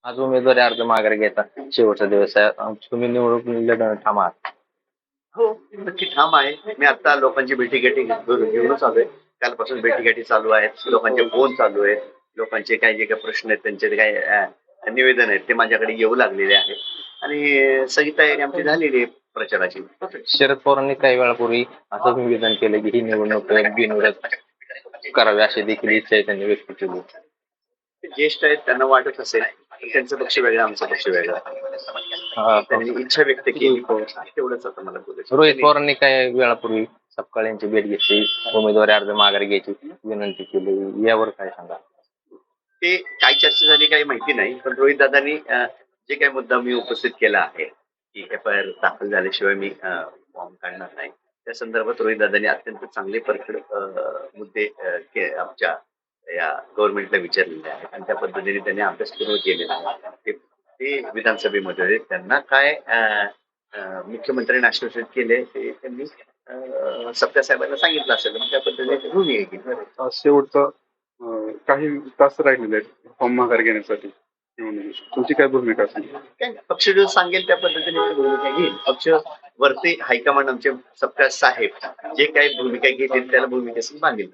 आज उमेदवारी अर्ज माघारी घ्यायचा शेवटचा दिवस आहे. तुम्ही निवडणूक लढवणार ठाम आहात. हो, नक्की ठाम आहे. मी आता लोकांची भेटीगाठी घेऊनच आलोय. कालपासून भेटीगाठी चालू आहेत. लोकांचे फोन चालू आहेत. लोकांचे काही जे काही प्रश्न आहेत, त्यांचे काही निवेदन आहेत, ते माझ्याकडे येऊ लागलेले आहेत. आणि सगळी तयारी आमची झालेली आहे प्रचाराची. शरद पवारांनी काही वेळापूर्वी असं निवेदन केलं की ही निवडणूक बिनविरोध करावी अशी देखील इच्छा त्यांनी व्यक्त केली. ते ज्येष्ठ आहेत, त्यांना वाटत असेल त्यांचं पक्ष वेगळं, आमचा पक्ष वेगळा. त्यांनी इच्छा व्यक्त केली, तेवढंच आता मला बोलायचं. रोहित पवारांनी काही वेळापूर्वी सपकाळ यांची भेट घेतली, उमेदवारी अर्ज माघारी घ्यायची विनंती केली, यावर काय सांगा? ते काय चर्चा झाली काही माहिती नाही, पण रोहित दादांनी जे काही मुद्दा मी उपस्थित केला आहे की FIR दाखल झाल्याशिवाय मी फॉर्म काढणार नाही, त्या संदर्भात रोहित दादांनी अत्यंत चांगले परखड मुद्दे आमच्या या गव्हर्नमेंटला विचारलेले आहेत आणि त्या पद्धतीने त्यांनी अभ्यास पूर्ण केलेला आहे. ते विधानसभेमध्ये त्यांना काय मुख्यमंत्र्यांनी आश्वासित केले ते त्यांनी सत्या साहेबांना सांगितलं असेल, त्या पद्धतीने भूमिका घेतली. शेवटचा काही तास राहिलेले आहेत फॉर्म माघार घेण्यासाठी. तुमची काय भूमिका असेल? काय पक्ष जो सांगेल त्या पद्धतीने मी भूमिका घेईल. पक्ष वरती हायकमांड आमचे सप्ताह साहेब जे काही भूमिका घेतील त्याला भूमिकेशी मागेल.